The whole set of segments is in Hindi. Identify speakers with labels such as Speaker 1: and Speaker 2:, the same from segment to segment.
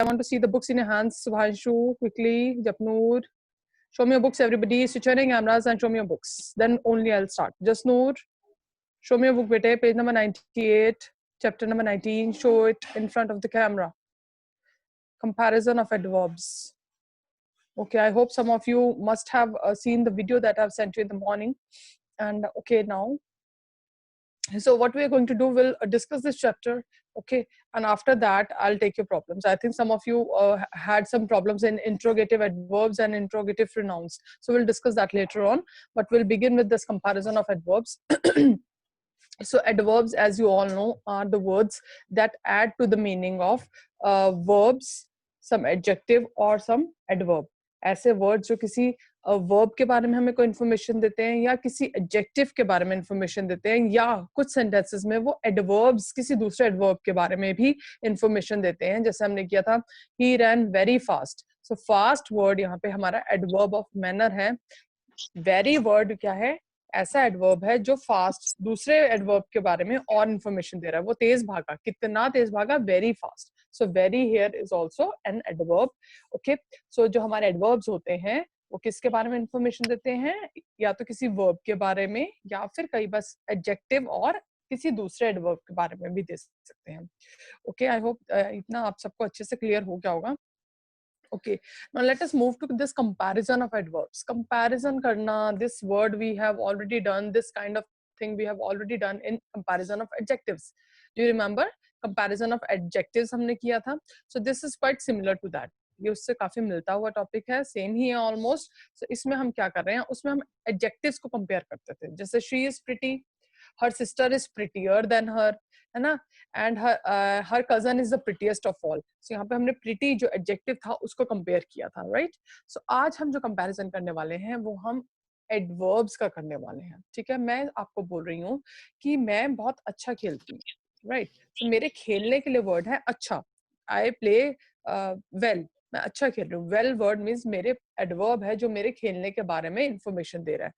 Speaker 1: I want to see the books in your hands. Subhanshu, quickly. Japnoor, show me your books, everybody. Switch on your cameras and show me your books. Then only I'll start. Jasnoor, show me your book, bete. Page number 98, chapter number 19. Show it in front of the camera. Comparison of adverbs. Okay, I hope some of you must have seen the video that I've sent you in the morning. And okay, now. So what we are going to do, we'll discuss this chapter, okay, and after that I'll take your problems. I think some of you had some problems in interrogative adverbs and interrogative pronouns, so we'll discuss that later on, but we'll begin with this comparison of adverbs. So adverbs, as you all know, are the words that add to the meaning of verbs, some adjective or some adverb. ऐसे वर्ड जो किसी वर्ब के बारे में हमें कोई इन्फॉर्मेशन देते हैं या किसी एडजेक्टिव के बारे में इन्फॉर्मेशन देते हैं या कुछ सेंटेंसेस में वो एडवर्ब्स किसी दूसरे एडवर्ब के बारे में भी इन्फॉर्मेशन देते हैं. जैसे हमने किया था he ran very fast. So fast word यहाँ पे हमारा एडवर्ब ऑफ मैनर है. वेरी वर्ड क्या है? ऐसा एडवर्ब है जो फास्ट दूसरे एडवर्ब के बारे में और इन्फॉर्मेशन दे रहा है. वो तेज भागा, कितना तेज भागा? Very fast. So very here is also an adverb. Okay, so जो हमारे एडवर्ब्स होते हैं वो किसके बारे में इंफॉर्मेशन देते हैं? या तो किसी वर्ब के बारे में या फिर कई बार एडजेक्टिव और किसी दूसरे एडवर्ब के बारे में भी दे सकते हैं. ओके, आई होप इतना आप सबको अच्छे से क्लियर हो गया होगा. Okay, now let us move to this comparison of adverbs. Comparison karna, this word we have already done, this kind of thing we have already done in comparison of adjectives. Do you remember? Comparison of adjectives हमने किया था. So this is quite similar to that. ये उससे काफी मिलता हुआ टॉपिक है, सेम ही है ऑलमोस्ट. So इसमें हम क्या कर रहे हैं? उसमें हम adjectives को compare करते थे. जैसे she is pretty, her sister is prettier than her, है ना, and her cousin is the prettiest of all. So यहाँ पे हमने प्रिटी जो एडजेक्टिव था उसको कंपेयर किया था, राइट. सो आज हम जो कंपैरिजन करने वाले हैं वो हम एडवर्ब्स का करने वाले हैं. ठीक है, मैं आपको बोल रही हूँ कि मैं बहुत अच्छा खेलती हूँ, राइट. सो मेरे खेलने के लिए वर्ड है अच्छा. आई प्ले वेल, मैं अच्छा खेल रही हूँ. वेल वर्ड मीन्स मेरे एडवर्ब है जो मेरे खेलने के बारे में इंफॉर्मेशन दे रहा है.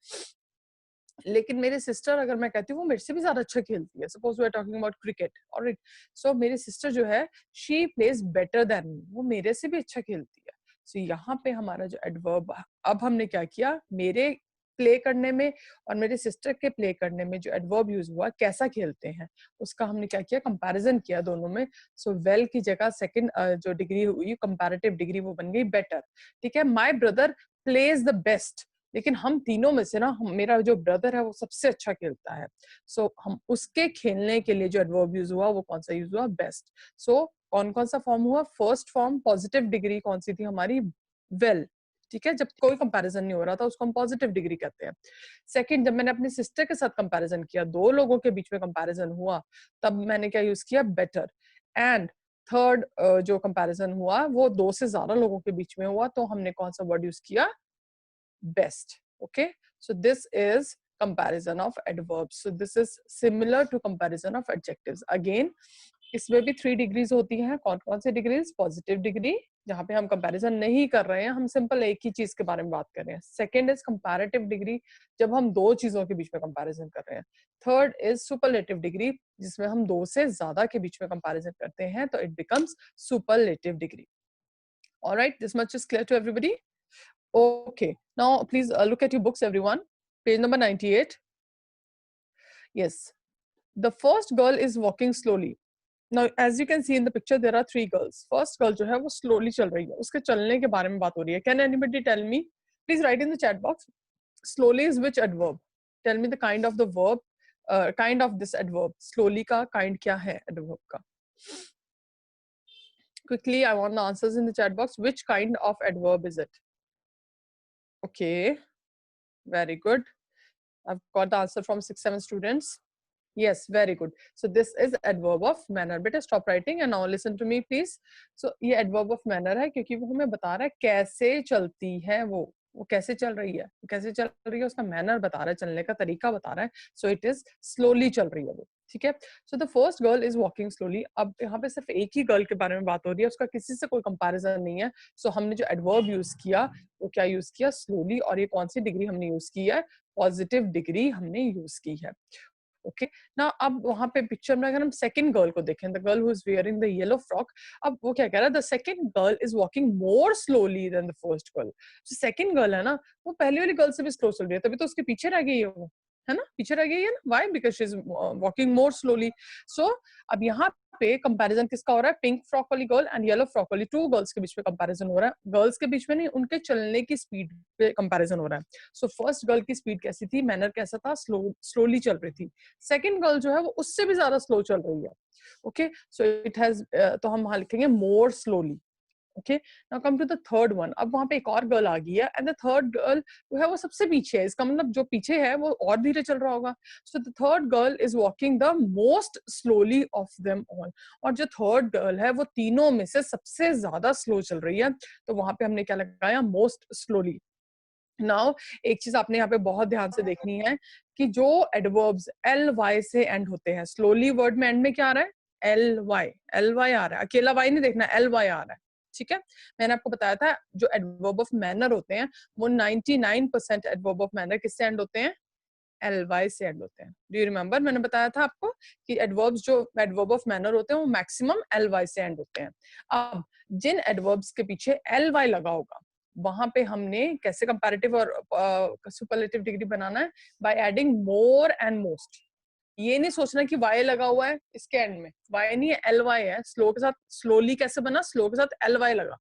Speaker 1: लेकिन मेरी सिस्टर, अगर मैं कहती हूँ वो मेरे से भी ज्यादा अच्छा खेलती है, suppose we are talking about cricket, all right. So मेरी सिस्टर जो है she plays better than me, वो मेरे से भी अच्छा खेलती है. सो यहाँ पे हमारा जो एडवर्ब, अब हमने क्या किया, मेरे प्ले करने में और मेरे सिस्टर के प्ले करने में जो एडवर्ब यूज हुआ, कैसा खेलते हैं, उसका हमने क्या किया, कंपैरिजन किया दोनों में. सो वेल की जगह सेकंड जो डिग्री हुई कंपैरेटिव डिग्री, वो बन गई बेटर. ठीक है, my brother plays the best. लेकिन हम तीनों में से ना, मेरा जो ब्रदर है वो सबसे अच्छा खेलता है. सो हम उसके खेलने के लिए जो एडवर्ब यूज हुआ वो कौन सा यूज हुआ? बेस्ट. सो कौन कौन सा फॉर्म हुआ? फर्स्ट फॉर्म पॉजिटिव डिग्री कौन सी थी हमारी? वेल. ठीक है, जब कोई कंपैरिजन नहीं हो रहा था उसको हम पॉजिटिव डिग्री कहते हैं. सेकंड, जब मैंने अपनी सिस्टर के साथ कंपैरिजन किया, दो लोगों के बीच में कंपैरिजन हुआ, तब मैंने क्या यूज किया? बेटर. एंड थर्ड जो कंपैरिजन हुआ वो दो से ज्यादा लोगों के बीच में हुआ, तो हमने कौन सा वर्ड यूज किया? Best. Okay, so this is comparison of adverbs. So this is similar to comparison of adjectives. Again, इसमें भी 3 डिग्रीज होती हैं. कौन कौन से डिग्रीज? पॉजिटिव डिग्री, जहाँ पे हम कंपैरिजन नहीं कर रहे हैं, हम सिंपल एक ही चीज के बारे में बात कर रहे हैं. सेकंड इज कंपैरेटिव डिग्री, जब हम दो चीजों के बीच में कंपैरिजन कर रहे हैं. थर्ड इज सुपरलेटिव डिग्री, जिसमें हम दो से ज्यादा के बीच में कंपैरिजन करते हैं, तो it becomes superlative degree. Alright, this much is clear to everybody? Okay, now please look at your books, everyone. Page number 98. Yes, the first girl is walking slowly. Now, as you can see in the picture, there are 3 girls. First girl जो है वो slowly चल रही है, उसके चलने के बारे में बात हो रही है. Can anybody tell me? Please write in the chat box. Slowly is which adverb? Tell me the kind of the verb, kind of this adverb. Slowly का kind क्या है adverb का? Quickly, I want the answers in the chat box. Which kind of adverb is it? Okay, very good. I've got the answer from 6-7 students. Yes, very good. So this is adverb of manner. Beta stop writing and now listen to me please. So ये adverb of manner है क्योंकि वो हमें बता रहा है कैसे चलती है वो कैसे चल रही है, कैसे चल रही है, उसका मैनर बता रहा है, चलने का तरीका बता रहा है. सो इट इज स्लोली चल रही है वो. ठीक है, so the first girl is walking slowly. अब यहाँ पे सिर्फ एक ही गर्ल के बारे में बात हो रही है, उसका किसी से कोई कंपैरिजन नहीं है. सो हमने जो एडवर्ब यूज किया वो क्या यूज किया? स्लोली. और ये कौन सी डिग्री हमने यूज की है? पॉजिटिव डिग्री हमने यूज की है. ओके ना। अब वहां पे पिक्चर में अगर हम सेकंड गर्ल को देखें, the girl who is wearing the yellow frock, अब वो क्या कह रहा है, the second girl is walking more slowly than the first girl. जो सेकंड गर्ल है ना, वो पहले वाली गर्ल से भी स्लो चल रही है, तभी तो उसके पीछे रह गई है वो, है ना, पीछे रह गई है ना। Why? Because she is walking more slowly. So अब यहाँ पे कंपैरिजन किसका हो रहा है, पिंक फ्रॉक वाली गर्ल एंड येलो फ्रॉक वाली, टू गर्ल्स के बीच में कंपैरिजन हो रहा है। गर्ल्स के बीच में नहीं, उनके चलने की स्पीड पे कंपैरिजन हो रहा है। सो फर्स्ट गर्ल की स्पीड कैसी थी, मैनर कैसा था, स्लोली चल रही थी। सेकंड गर्ल जो है वो उससे भी ज्यादा स्लो चल रही है। ओके सो इट हैज, तो हम वहां लिखेंगे more slowly. Okay now come to the third one. अब वहां पे एक और गर्ल आ गई है एंड द थर्ड गर्ल जो है वो सबसे पीछे है, इसका मतलब जो पीछे है वो और धीरे चल रहा होगा। So the third girl is walking the most slowly of them all. और जो थर्ड गर्ल है वो तीनों में से सबसे ज्यादा स्लो चल रही है, तो वहां पे हमने क्या लगाया, मोस्ट स्लोली। नाउ एक चीज आपने यहाँ पे बहुत ध्यान से देखनी है कि जो एडवर्ब्स एल वाई से एंड होते हैं, स्लोली वर्ड में एंड में क्या आ रहा है, एल वाई आ रहा है, अकेला वाई नहीं देखना, एल वाई आ रहा है। ठीक है, मैंने आपको बताया था जो एडवर्ब ऑफ मैनर होते हैं वो 99% एडवर्ब ऑफ मैनर किससे एंड होते हैं, एल वाई से एंड होते हैं। डू यू रिमेम्बर, मैंने बताया था आपको कि एडवर्ब्स जो एडवर्ब ऑफ मैनर होते हैं वो मैक्सिमम एल वाई से एंड होते हैं। अब जिन एडवर्ब्स के पीछे एल वाई लगा होगा वहां पे हमने कैसे कंपैरेटिव और सुपरलेटिव डिग्री बनाना है, bye adding more and most. ये नहीं सोचना कि वाई लगा हुआ है इसके एंड में, वाई नहीं है, एल वाई है। स्लो के साथ, स्लोली कैसे बना, स्लो के साथ एल वाई लगा,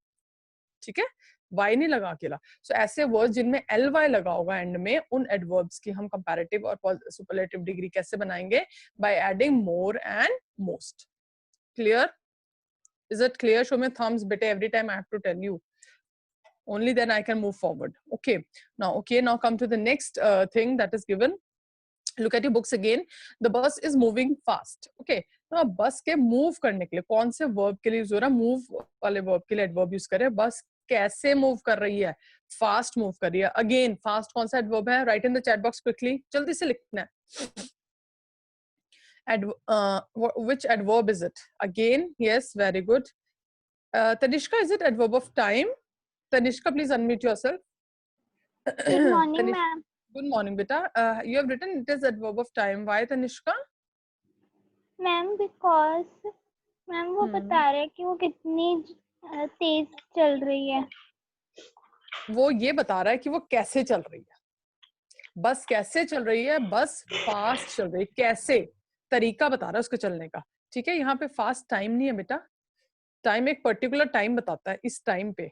Speaker 1: ठीक है, वाई नहीं लगा अकेला। सो ऐसे वर्ड्स जिनमें एल वाई लगा होगा एंड में, उन एडवर्ब्स की हम कंपैरेटिव और सुपरलेटिव डिग्री कैसे बनाएंगे, by adding more and most. Clear? Is it clear? Show me thumbs बेटे, every time I have to tell you, only then I can move forward. Okay, now come to the next thing that is given. Look at your books again. The bus is moving fast. Okay, now bus के move करने के लिए कौन से verb के लिए यूज हो रहा है, move वाले verb के लिए adverb यूज करें। बस कैसे move कर रही है, fast move कर रही है। Again fast कौन सा adverb है, write in the chat box quickly, जल्दी से लिखना है। Which adverb is it? Again, yes, very good. Tanishka, is it adverb of time? Tanishka, please unmute yourself.
Speaker 2: Good morning,
Speaker 1: Tanishka,
Speaker 2: ma'am.
Speaker 1: good morning, beta. You have written it is adverb of time. Why, Tanishka?
Speaker 2: Ma'am because ma'am वो बता रहे हैं कि वो कितनी तेज चल रही है।
Speaker 1: वो ये बता रहा है कि वो कैसे चल रही है, बस कैसे चल रही है, बस फास्ट चल रही है, कैसे, तरीका बता रहा है उसके चलने का। ठीक है, यहाँ पे फास्ट टाइम नहीं है बेटा, टाइम एक पर्टिकुलर टाइम बताता है, इस टाइम पे,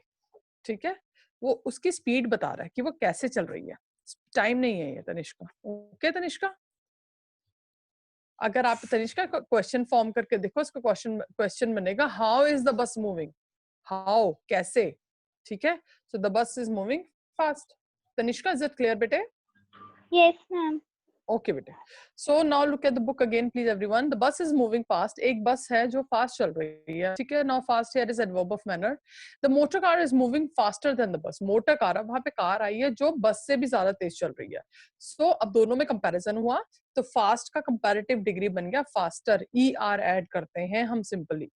Speaker 1: ठीक है, वो उसकी स्पीड बता रहा है कि वो कैसे चल रही है, टाइम नहीं है ये तनिष्का। ओके तनिष्का, अगर आप तनिष्का क्वेश्चन फॉर्म करके देखो, इसका क्वेश्चन बनेगा how is the bus moving, how कैसे, ठीक है। So the bus is moving fast. Tanishka, is it clear बेटे?
Speaker 2: Yes ma'am.
Speaker 1: ओके बेटे, so now look at the book again please everyone. The bus is moving fast, एक बस है जो फास्ट चल रही है, ठीक है। Now fast here is adverb of manner. The motor car is moving faster than the bus, motor car, वहां पे कार आई है जो बस से भी ज्यादा तेज चल रही है। सो अब दोनों में कंपैरिजन हुआ, तो फास्ट का कंपैरेटिव डिग्री बन गया फास्टर, ई आर ऐड करते हैं हम simply.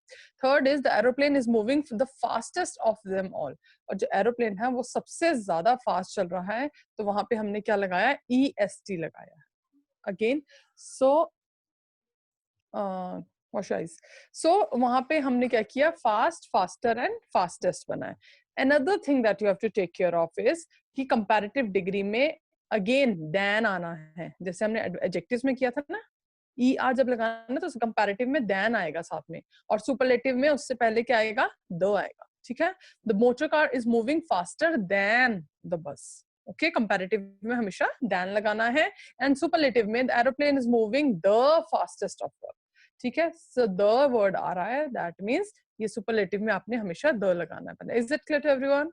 Speaker 1: Third is the aeroplane is moving the fastest of them all, और जो एरोप्लेन है वो सबसे ज्यादा फास्ट चल रहा है, तो वहां पे हमने क्या लगाया, ई एस टी लगाया है। अगेन सो वहां पे हमने क्या किया, फास्ट, फास्टर एंड फास्टेस्ट बनाए। Another thing that you have to take care of is कि कंपैरेटिव डिग्री में अगेन देन आना है, जैसे हमने एडजेक्टिव्स में किया था ना, ई आर जब लगाना तो कंपैरेटिव में देन आएगा साथ में, और सुपरलेटिव में उससे पहले क्या आएगा, द आएगा, ठीक है। The motor car is moving faster than the bus, okay, comparative में हमेशा देन लगाना है, एंड सुपरलेटिव में the aeroplane is moving the fastest of all, ठीक है। सो द वर्ड आ रहा है, दैट मींस ये सुपरलेटिव में आपने हमेशा द लगाना है। Is it clear to everyone?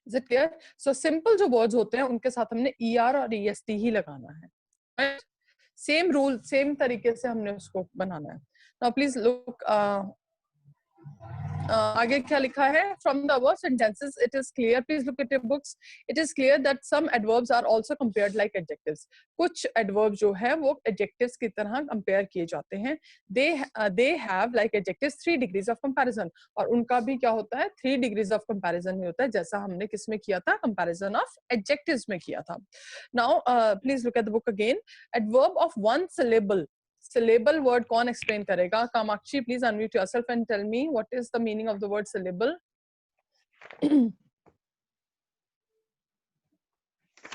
Speaker 1: Is it clear? So simple जो वर्ड्स होते हैं उनके साथ हमने ई आर और ई एस टी ही लगाना है, राइट? सेम रूल, सेम तरीके से हमने उसको बनाना है। नाउ प्लीज लुक, आगे क्या लिखा है? From the above sentences, it is clear. Please look at your books. It is clear that some adverbs are also compared like adjectives. कुछ adverbs जो है वो adjectives की तरह compare किए जाते हैं. They have like adjectives 3 degrees of comparison. और उनका भी क्या होता है? 3 degrees of comparison ही होता है, जैसा हमने किस में किया था? Comparison of adjectives में किया था. Now, please look at the book again. Adverb of one syllable. Syllable word कौन explain करेगा? Kamakshi, please unmute yourself and tell me what is the meaning of the word syllable.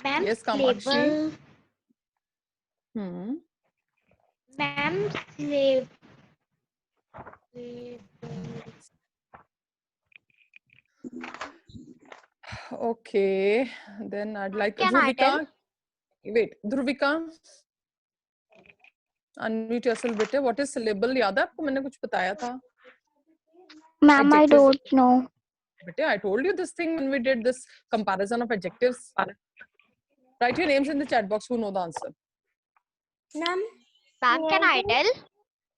Speaker 2: Ma'am,
Speaker 1: Yes, Kamakshi.
Speaker 2: Ma'am, slave.
Speaker 1: Okay, then I'd like
Speaker 2: Can I tell?
Speaker 1: Dhruvika. Wait, Dhruvika. Unmute yourself, बेटे. What is syllable? याद है आपको? मैंने कुछ बताया था.
Speaker 2: Ma'am, I
Speaker 1: Adjectives.
Speaker 2: don't know.
Speaker 1: बेटे, I told you this thing when we did this comparison of adjectives. Write your names in the chat box who know the answer.
Speaker 2: Ma'am, can I tell?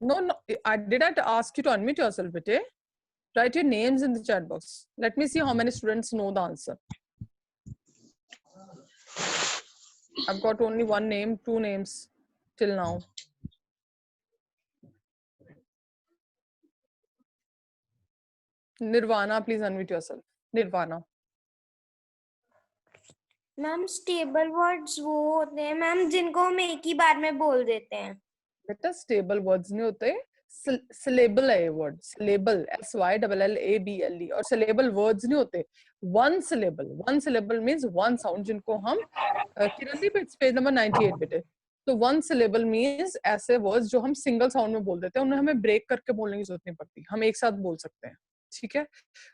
Speaker 1: No, I didn't ask you to unmute yourself, bete. Write your names in the chat box. Let me see how many students know the answer. I've got only one name, 2 names till now. Nirvana, please unmute yourself. Nirvana.
Speaker 2: Ma'am stable words वो होते हैं मैम जिनको हम एक ही बार में बोल देते हैं.
Speaker 1: बेटा स्टेबल वर्ड्स नहीं होते, syllable है ये वर्ड. syllable SYLLABLE और syllable वर्ड्स नहीं होते. one syllable means one sound जिनको हम किरण दी पेज नंबर 98 बेटे. तो one syllable means ऐसे words जो हम single sound में बोल देते हैं, उन्हें हमें break करके बोलने की जरूरत नहीं पड़ती, हम एक साथ बोल सकते हैं. ठीक है?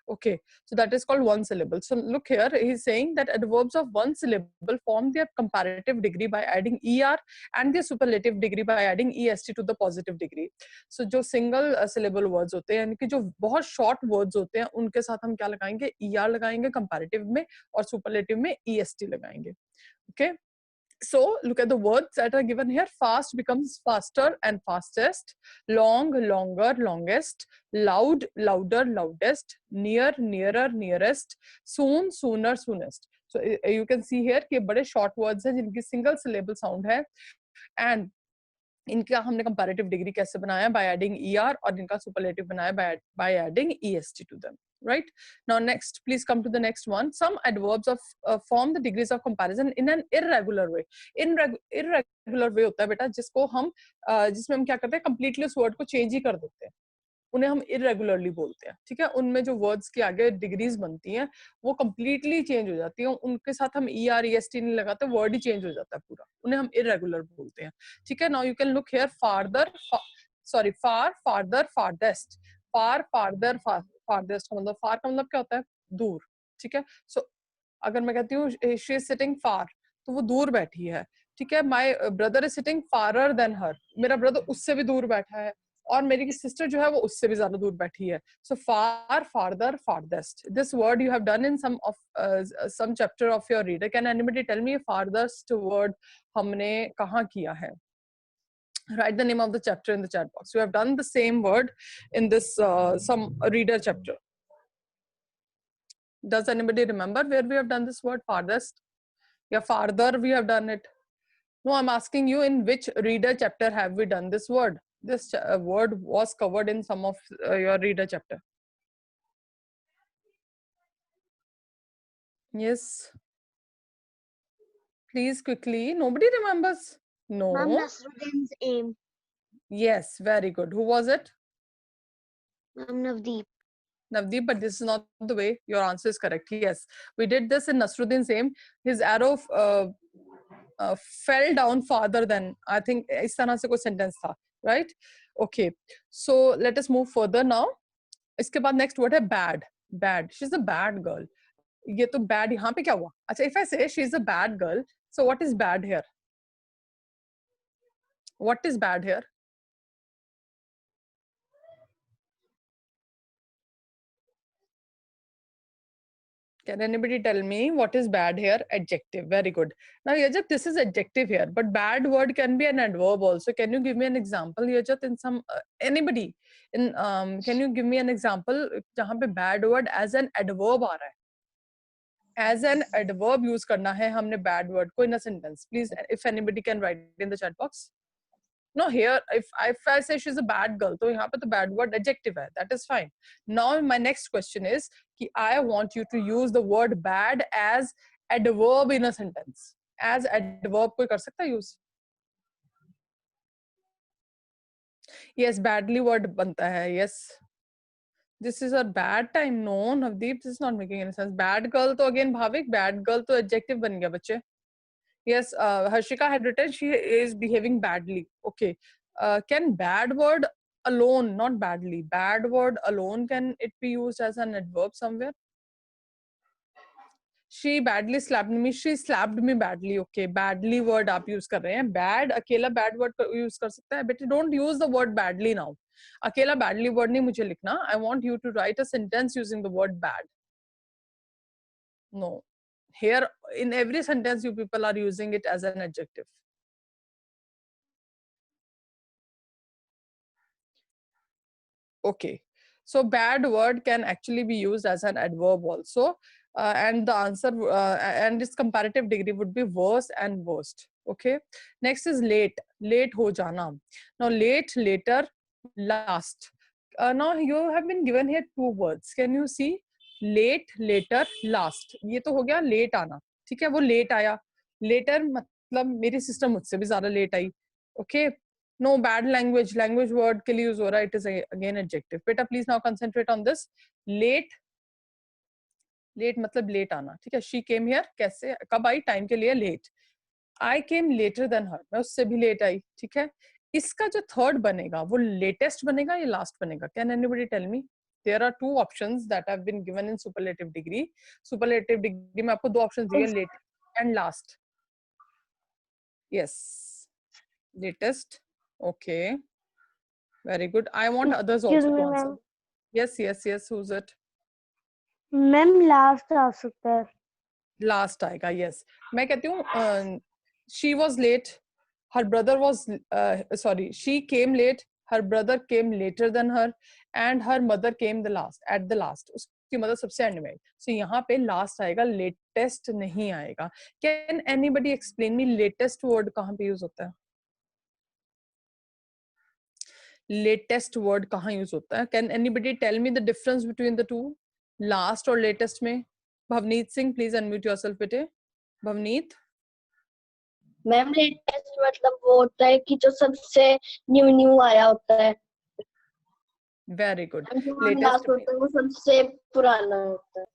Speaker 1: Okay, so that is called one syllable. So look here, he's saying that adverbs of one syllable form their comparative degree by adding er and their superlative degree by adding est to the positive degree. So जो single syllable words होते हैं, यानी कि जो बहुत short words होते हैं, उनके साथ हम क्या लगाएंगे? er लगाएंगे comparative में और superlative में est लगाएंगे. Okay? So look at the words that are given here. Fast becomes faster and fastest. Long, longer, longest. Loud, louder, loudest. Near, nearer, nearest. Soon, sooner, soonest. So you can see here कि बड़े short words हैं जिनकी single syllable sound है, and इनका हमने comparative degree कैसे बनाया? By adding er, और इनका superlative बनाया by adding est to them. Right? Now next, please come to the next one. Some adverbs of form the degrees of comparison in an irregular way. Irregular way होता है बेटा जिसको हम जिसमें हम क्या करते हैं? Completely उस word को change ही कर देते हैं. उन्हें हम irregularly बोलते हैं. ठीक है? उनमें जो words के आगे degrees बनती हैं वो completely change हो जाती हैं. उनके साथ हम er est नहीं लगाते, word ही change हो जाता है पूरा. उन्हें हम irregular बोलते हैं. ठीक है? Now you can look here. far, farther, farthest. Far, farther, farthest का मतलब far का मतलब क्या होता है? दूर. ठीक है? So अगर मैं कहती हूँ she is sitting far, तो वो दूर बैठी है. ठीक है? My brother is sitting farther than her. मेरा brother उससे भी दूर बैठा है. और मेरी सिस्टर जो है वो उससे भी ज्यादा दूर बैठी है. So far, farther, farthest. This word you have done in some chapter of your reader. Can anybody tell me farthest word हमने कहाँ किया है? Write the name of the chapter in the chat box. You have done the same word in this some reader chapter. Does anybody remember where we have done this word farthest? Yeah, farther we have done it. No, I'm asking you in which reader chapter have we done this word? This word was covered in some of your reader chapter. Yes. Please quickly. Nobody remembers? No.
Speaker 2: Ma'am, Nasruddin's aim.
Speaker 1: Yes, very good. Who was it?
Speaker 2: Ma'am, Navdeep.
Speaker 1: Navdeep, but this is not the way. Your answer is correct. Yes, we did this in Nasruddin's aim. His arrow fell down farther than, I think इस तरह से कोई sentence था, right? Okay, so let us move further now. इसके बाद next word है bad. Bad. She's a bad girl. ये तो bad यहाँ पे क्या हुआ? अच्छा, if I say she's a bad girl, so what is bad here? What is bad here? Can anybody tell me what is bad here? Adjective. Very good. Now, Yajat, this is adjective here, but bad word can be an adverb also. Can you give me an example, Yajat, in some anybody in can you give me an example जहाँ पे bad word as an adverb आ रहा है? As an adverb use करना है हमने bad word को in a sentence. Please, if anybody can write in the chat box. No, here if I say she's a bad girl, तो यहाँ पे तो bad word adjective है. That is fine. Now my next question is कि I want you to use the word bad as adverb in a sentence. As adverb कोई कर सकता है use? Yes, badly word बनता है. Yes. This is a bad time. No, Navdeep, this is not making any sense. Bad girl तो again भाविक, bad girl तो adjective बन गया बच्चे. Yes, Harshika had written she is behaving badly. Okay. Can bad word alone, not badly, bad word alone, can it be used as an adverb somewhere? She badly slapped me. She slapped me badly. Okay, badly word आप use कर रहे हैं. Bad अकेला bad word use कर सकता है. But don't use the word badly now. अकेला badly word नहीं मुझे लिखना. I want you to write a sentence using the word bad. No. Here, in every sentence, you people are using it as an adjective. Okay. So bad word can actually be used as an adverb also. And the answer and its comparative degree would be worse and worst. Okay. Next is late. Late ho jana. Now late, later, last. Now you have been given here two words. Can you see? Late, later, last. ये तो हो गया late आना. ठीक है, वो late आया. Later मतलब मेरी sister मुझसे भी ज़्यादा late आई. Okay. No, bad language. Language word के लिए use हो रहा है. It is again adjective. Beta, please now concentrate on this. Late. Late मतलब late आना. ठीक है. She came here. कैसे? कब आई? Time के लिए late. I came later than her. मैं उससे भी late आई. ठीक है. इसका जो third बनेगा, वो latest बनेगा या last बनेगा? Can anybody tell me? There are two options that have been given in superlative degree. Superlative degree में आपको दो options दिए, late and last. Yes. Latest. Okay. Very good. I want others also to answer. Yes, yes, yes. Who's it?
Speaker 3: Ma'am last आ सकता है.
Speaker 1: Last आएगा. Yes. मैं कहती हूँ she was late. Her brother was sorry. She came late. Her brother came later than her, and her mother came at the last. उसकी मदर सबसे एंड में आई. So यहाँ पे last आएगा, latest नहीं आएगा. Can anybody explain me latest word कहाँ पे use होता है? Latest word कहाँ use होता है? Can anybody tell me the difference between the two? Last और latest में? Bhavneet Singh, please unmute yourself बेटे. Bhavneet.
Speaker 3: मैम लेटेस्ट मतलब वो होता है कि जो सबसे न्यू आया होता है.
Speaker 1: Very good.
Speaker 3: Latest होता है वो सबसे पुराना होता है.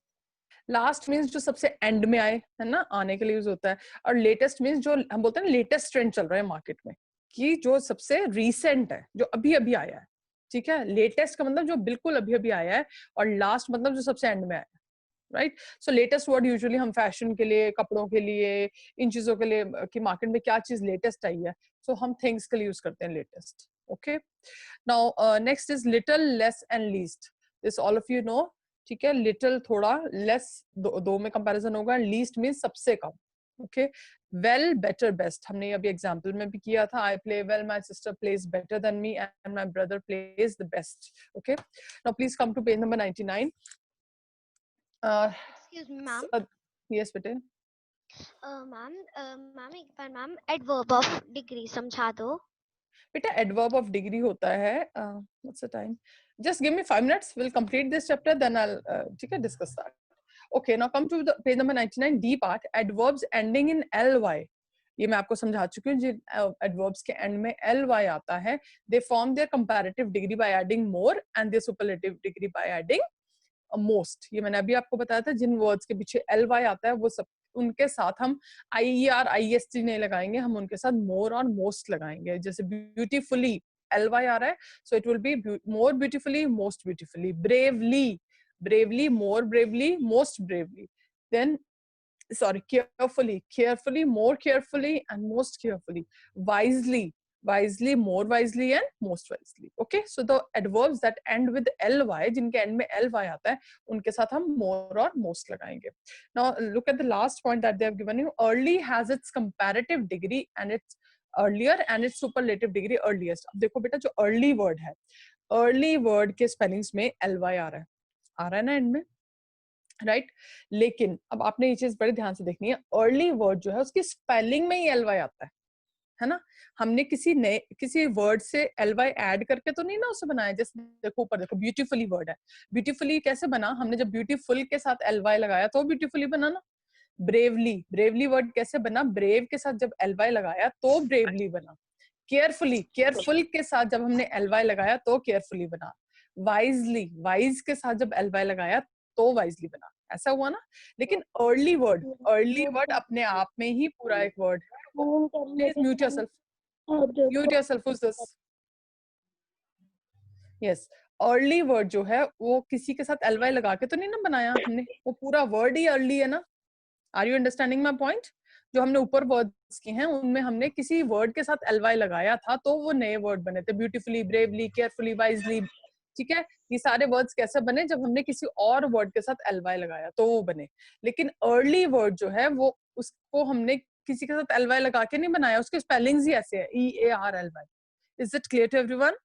Speaker 1: Last means जो सबसे end में आए, है ना, आने के लिए यूज होता है. और latest means जो हम बोलते हैं लेटेस्ट ट्रेंड चल रहा है मार्केट में, कि जो सबसे recent है, जो अभी अभी आया है. ठीक है. लेटेस्ट का मतलब जो बिल्कुल अभी अभी आया है, और लास्ट मतलब जो सबसे एंड में आया है. राइट. सो लेटेस्ट वर्ड यूजुअली हम फैशन के लिए, कपड़ों के लिए, इन चीजों के लिए कि मार्केट में क्या चीज लेटेस्ट आई है, सो हम थिंग्स के लिए यूज करते हैं latest. Okay. Now next is little, less and least. This all of you know. ठीक है. लिटिल थोड़ा, लेस दो में कंपैरिजन होगा, लीस्ट मींस सबसे कम. ओके. वेल, बेटर, बेस्ट हमने अभी एग्जांपल में भी किया था. I play well, my sister plays better than me, and my brother plays the best. Okay. Now please come to page number 99.
Speaker 4: Excuse me, ma'am.
Speaker 1: Yes, bete.
Speaker 4: Ma'am एक बार मैम एडवर्ब ऑफ डिग्री समझा दो.
Speaker 1: बेटा एडवर्ब ऑफ डिग्री होता है, what's the time? Just give me 5 minutes. We'll complete this chapter, then I'll ठीक है, discuss that. Okay, now come to the page number 99, D part. Adverbs ending in ly. ये मैं आपको समझा चुकी हूँ. जिन adverbs के end में ly आता है, they form their comparative degree by adding more and their superlative degree by adding most. ये मैंने अभी आपको बताया था. जिन वर्ड्स के पीछे ly आता है, वो सब उनके साथ हम IER IEST नहीं लगाएंगे, हम उनके साथ more और most लगाएंगे. जैसे beautifully ly आ रहा है, so it will be more beautifully, most beautifully. Bravely, bravely, more bravely, most bravely. Then sorry, carefully, carefully, more carefully, and most carefully. Wisely, wisely, more wisely and most wisely. Okay, so the adverbs that end with ly, जिनके end में ly आता है, उनके साथ हम more और most लगाएंगे. Now look at the last point that they have given you. Early has its comparative degree and its earlier and its superlative degree earliest. अब देखो बेटा, जो early word है, early word के spellings में ly आ रहा है ना end में, राइट लेकिन अब आपने ये चीज बड़े ध्यान से देखनी है, अर्ली वर्ड जो है उसकी स्पेलिंग में ही एलवाई आता है ना. हमने किसी वर्ड से एलवाई ऐड करके तो नहीं ना उसे बनाया. जैसे देखो ऊपर देखो, ब्यूटीफुली वर्ड है, ब्यूटीफुली कैसे बना, हमने जब ब्यूटीफुल के साथ एलवाई लगाया तो ब्यूटीफुली बना ना. ब्रेवली वर्ड कैसे बना, ब्रेव के साथ जब एलवाई लगाया तो ब्रेवली बना. केयरफुल के साथ जब हमने एलवाई लगाया तो केयरफुली बना. वाइज के साथ जब एलवाई लगाया तो वाइजली बना. ऐसा हुआ ना. लेकिन अर्ली वर्ड अपने आप में ही पूरा एक वर्ड है. Mute yourself. who's this? Yes, early word जो है वो किसी के साथ एलवाई लगा के तो नहीं ना बनाया हमने, वो पूरा वर्ड ही अर्ली है ना. Are you understanding my point? जो हमने ऊपर वर्ड्स की हैं उनमें हमने किसी वर्ड के साथ एलवाई लगाया था तो वो नए वर्ड बने थे. Beautifully, bravely, carefully, wisely. ठीक है, ये सारे वर्ड्स कैसे बने, जब हमने किसी और वर्ड के साथ एलवाई लगाया तो वो बने. लेकिन अर्ली वर्ड जो है वो उसको हमने किसी के साथ एलवाई लगा के नहीं बनाया, उसके स्पेलिंग्स ही ऐसे है, EARLY. Is it clear to everyone?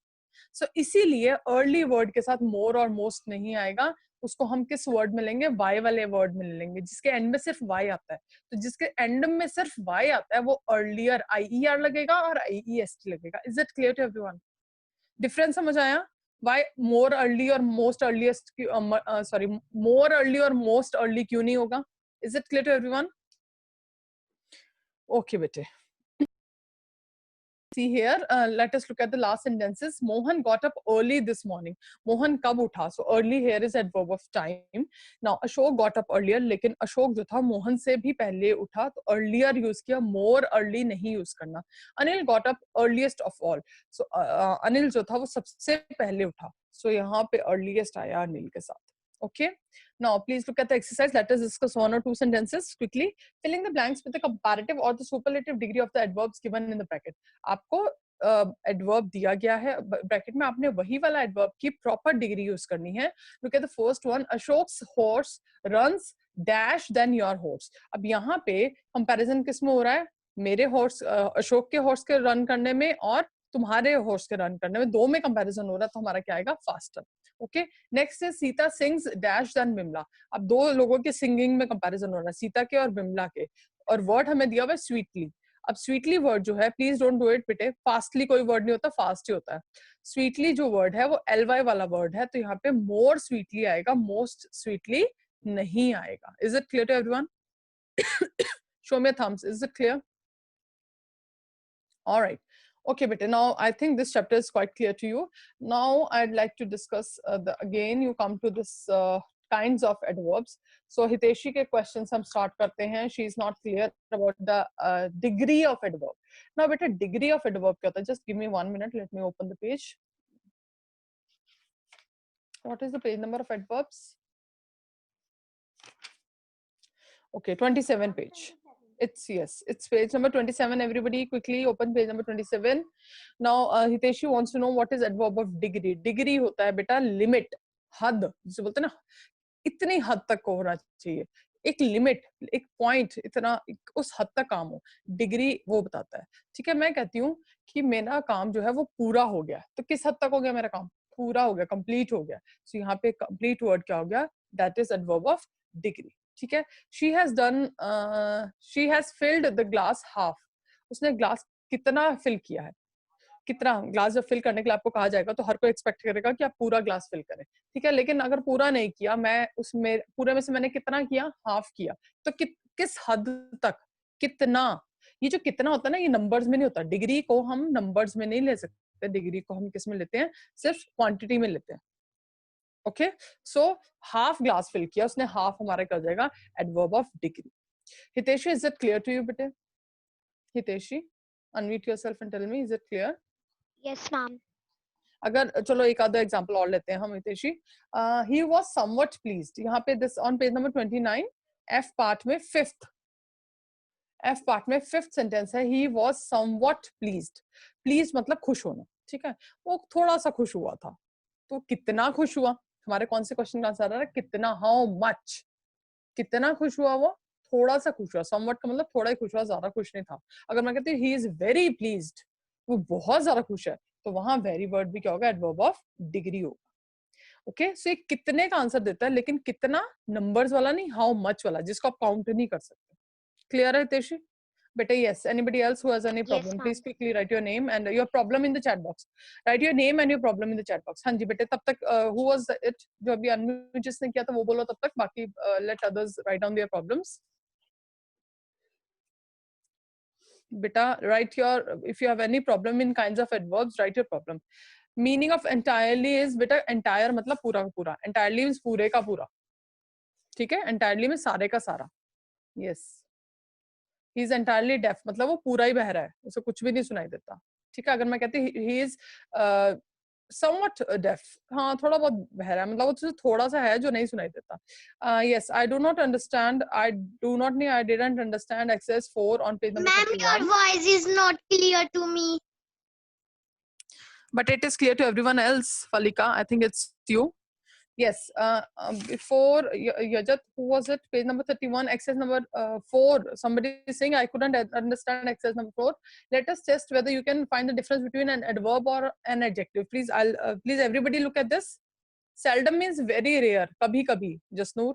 Speaker 1: So इसीलिए अर्ली वर्ड के साथ मोर और मोस्ट नहीं आएगा. उसको हम किस वर्ड में लेंगे, वाई वाले वर्ड में लेंगे जिसके एंड में सिर्फ वाई आता है. तो जिसके एंड में सिर्फ वाई आता है वो अर्लियर IER लगेगा और IEST लगेगा. Is it clear to everyone? Difference समझ आया? Why more early और most earliest, sorry, more early और most early क्यों नहीं होगा? Is it clear to everyone? Okay, bete. See here, let us look at the last sentences. Mohan got up early this morning. Mohan कब उठा? So early here is adverb of time. Now Ashok got up earlier, लेकिन अशोक जो था मोहन से भी पहले उठा, तो earlier use किया, more early नहीं use करना. Anil got up earliest of all. So Anil जो था वो सबसे पहले उठा. So यहाँ पे earliest आया अनिल के साथ. Okay. Now please look at the exercise. Let us discuss one or two sentences quickly. Filling the blanks with the comparative or the superlative degree of the adverbs given in the bracket. आपको adverb दिया गया है ब्रैकेट में, आपने वही वाला adverb की proper degree use करनी है. Look at the first one. Ashok's horse runs dash than your horse. अब यहाँ पे comparison किस में हो रहा है? मेरे horse, अशोक के horse के run करने में और तुम्हारे horse के run करने में, दो में comparison हो रहा है, तो हमारा क्या आएगा? Faster. ओके. नेक्स्ट है Sita sings dash than Vimla. अब दो लोगों के सिंगिंग में कंपैरिजन हो रहा है, सीता के और विमला के, और वर्ड हमें दिया हुआ है स्वीटली. अब स्वीटली वर्ड जो है, प्लीज डोंट डू इट बेटे, फास्टली कोई वर्ड नहीं होता, फास्ट ही होता है. स्वीटली जो वर्ड है वो LY वाला वर्ड है, तो यहाँ पे मोर स्वीटली आएगा, मोस्ट स्वीटली नहीं आएगा. Is it clear to everyone? Show me thumbs. Is it clear? Alright. Okay, beta. Now I think this chapter is quite clear to you. Now I'd like to discuss again you come to this kinds of adverbs. So Hiteshi के questions हम start करते हैं. She is not clear about the degree of adverb. Now beta, degree of adverb क्या होता है? Just give me 1 minute. Let me open the page. What is the page number of adverbs? Okay, 27 page. It's page number 27. Everybody quickly open page number 27. Now Hiteshi wants to know what is adverb of degree. Degree होता है बेटा limit, हद, जिसे बोलते हैं ना, इतनी हद तक को होना चाहिए, एक लिमिट, एक पॉइंट, इतना उस हद तक काम हो. डिग्री वो बताता है. ठीक है, मैं कहती हूँ कि मेरा काम जो है वो पूरा हो गया, तो किस हद तक हो गया मेरा काम? पूरा हो गया, कंप्लीट हो गया. सो यहाँ पे कंप्लीट वर्ड क्या हो गया? That is adverb of degree. ठीक है. she has filled the glass half. उसने ग्लास कितना फिल किया है? कितना ग्लास जब फिल करने के लिए आपको कहा जाएगा तो हर कोई एक्सपेक्ट करेगा कि आप पूरा ग्लास फिल करें. ठीक है, लेकिन अगर पूरा नहीं किया, मैं उसमें पूरे में से मैंने कितना किया? हाफ किया. तो किस हद तक, कितना? ये जो कितना होता है ना, ये नंबर्स में नहीं होता. डिग्री को हम नंबर्स में नहीं ले सकते. डिग्री को हम किस में लेते हैं? सिर्फ क्वांटिटी में लेते हैं. Okay, so half glass fill किया उसने, हाफ हमारा क्या हो जाएगा? Adverb of degree. Hiteshi, is it clear to you बेटे? Hiteshi, unmute yourself and tell me, is it clear?
Speaker 4: Yes ma'am.
Speaker 1: अगर चलो एक आधा एग्जांपल और लेते हैं हम. Hiteshi, he was somewhat pleased. यहाँ पे this on page number 29 F part में फिफ्थ सेंटेंस है, he was somewhat pleased. Please मतलब खुश होना, ठीक है, वो थोड़ा सा खुश हुआ था, तो कितना खुश हुआ, हमारे कौन से क्वेश्चन का आंसर आ रहा है, कितना, हाउ मच, कितना खुश हुआ वो, थोड़ा सा खुश हुआ, समवट का मतलब थोड़ा ही खुश हुआ, ज्यादा खुश नहीं था। अगर मैं कहती हूँ ही इज वेरी प्लीज्ड, वो बहुत ज्यादा खुश है, तो वहां वेरी वर्ड भी क्या होगा, एडवर्ब ऑफ डिग्री होगा। ओके, सो ये कितने का आंसर देता है, लेकिन कितना नंबर्स वाला नहीं, हाउ मच वाला, जिसको आप काउंट नहीं कर सकते। क्लियर है हितेशी? बेटा yes, anybody else who has any problem,
Speaker 4: ma'am.
Speaker 1: please quickly write your name and your problem in the chat box. Write your name and your problem in the chat box. हाँ जी बेटे, तब तक who was it जो अभी unmute जिसने किया था वो बोलो तब तक, बाकी let others write down their problems. बेटा write your, if you have any problem in kinds of adverbs, write your problem. Meaning of entirely is बेटा entire मतलब पूरा का पूरा, entirely means पूरे का पूरा, ठीक है, entirely में सारे का सारा, yes. He is entirely deaf मतलब वो पूरा ही बहरा है, उसे कुछ भी नहीं सुनाई देता, ठीक है। अगर मैं कहती he is somewhat deaf, हाँ थोड़ा बहुत बहरा है, मतलब वो तुझे थोड़ा सा है जो नहीं सुनाई देता। Yes, I do not understand, I didn't understand exercise 4 on page number 31.
Speaker 4: Ma'am, your voice is not clear to me.
Speaker 1: But it is clear to everyone else, Falika. I think it's you. Yes. Before Yajat, who was it? Page number 31, exercise number 4. Somebody is saying I couldn't understand exercise number 4. Let us test whether you can find the difference between an adverb or an adjective. Please, please everybody look at this. Seldom means very rare. Kabhi kabhi. Jasnoor.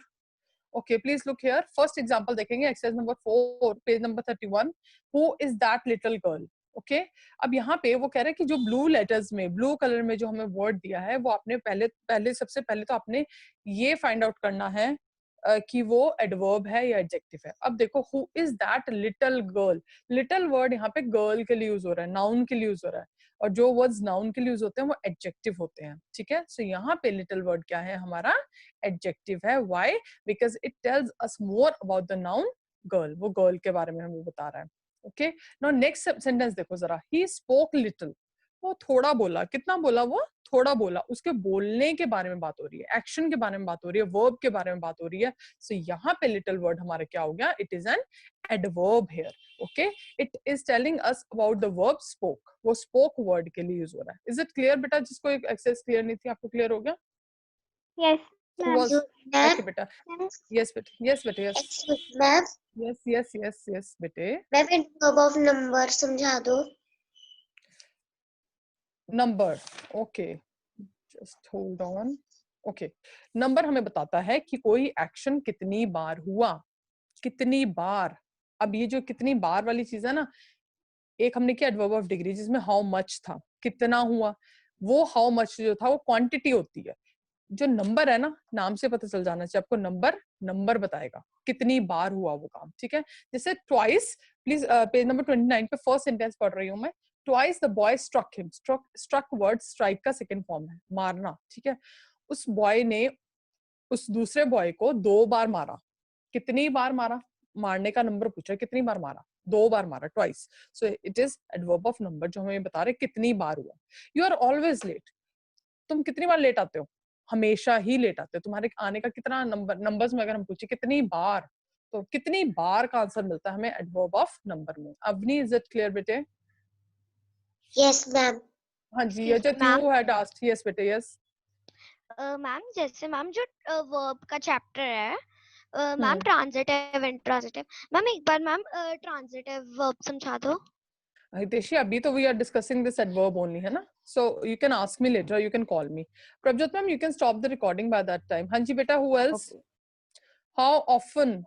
Speaker 1: Okay, please look here. First example देखेंगे, exercise number 4, page number 31. Who is that little girl? Okay अब यहाँ पे वो कह रहे हैं कि जो ब्लू लेटर्स में, ब्लू कलर में जो हमें वर्ड दिया है, वो आपने पहले सबसे पहले तो आपने ये फाइंड आउट करना है कि वो एडवर्ब है या एडजेक्टिव है। अब देखो, who is that little girl, little word यहाँ पे गर्ल के लिए यूज हो रहा है, नाउन के लिए यूज हो रहा है, और जो वर्ड्स नाउन के लिए यूज होते हैं वो एडजेक्टिव होते हैं, ठीक है। सो यहाँ पे लिटिल वर्ड क्या है, हमारा एडजेक्टिव है। Why? Because it tells us more about the noun girl, वो गर्ल के बारे में हमें बता रहा है। ओके, नाउ नेक्स्ट सेंटेंस देखो जरा, ही स्पोक लिटिल, वो थोड़ा बोला, कितना बोला, वो थोड़ा बोला, उसके बोलने के बारे में बात हो रही है, एक्शन के बारे में बात हो रही है, वर्ब के बारे में बात हो रही है। सो यहाँ पे लिटिल वर्ड हमारा क्या हो गया, it is an adverb here. Okay, it is telling us about the verb spoke, वो स्पोक वर्ड के लिए यूज हो रहा है। इज इट क्लियर बेटा? जिसको एक एक्सेस क्लियर नहीं थी, आपको क्लियर हो गया?
Speaker 2: Yes, ma'am.
Speaker 1: ओके बेटा, यस बेटा, यस बेटा, yes
Speaker 3: ma'am
Speaker 1: yes yes yes yes बेटे।
Speaker 3: मैम एडवर्ब ऑफ नंबर समझा दो।
Speaker 1: Number, okay, just hold on. Okay, number हमें बताता है कि कोई एक्शन कितनी बार हुआ, कितनी बार। अब ये जो कितनी बार वाली चीज है ना, एक हमने किया एडवर्ब ऑफ डिग्री जिसमें हाउ मच था, कितना हुआ, वो हाउ मच जो था वो क्वांटिटी होती है। जो नंबर है ना, नाम से पता चल जाना चाहिए आपको, नंबर बताएगा कितनी बार हुआ वो काम, ठीक है। जैसे ट्वाइस, प्लीज पेज नंबर 29 पे फर्स्ट सेंटेंस पढ़ रही हूँ मैं। Twice the boy struck him, struck word strike का सेकंड फॉर्म है, मारना, ठीक है। उस बॉय ने उस दूसरे बॉय को 2 बार मारा। कितनी बार मारा, मारने का नंबर पूछा, कितनी बार मारा, 2 बार मारा, twice. So it is adverb of number जो हमें बता रहे कितनी बार हुआ। यू आर ऑलवेज लेट, तुम कितनी बार लेट आते हो, हमेशा ही लेट आते हो। तुम्हारे आने का कितना नंबर्स में अगर हम पूछे कितनी बार, तो कितनी बार का आंसर मिलता है हमें एडवर्ब ऑफ नंबर में। अवनी, इज इट क्लियर बेटे?
Speaker 3: Yes ma'am.
Speaker 1: हाँ जी, ये जो यू हैड आस्क्ड, यस बेटे, यस।
Speaker 4: मैम जैसे मैम जो वर्ब का चैप्टर है, मैम ट्रांजिटिव इंट्रांजिटिव, मैम एक बार मैम ट्रांजिटिव वर्ब समझा दो।
Speaker 1: हितेशी, अभी तो we are discussing this adverb only, है ना, so you can ask me later, you can call me. Prabhjot ma'am, you can stop the recording by that time. हाँ जी बेटा, हु एल्स? How often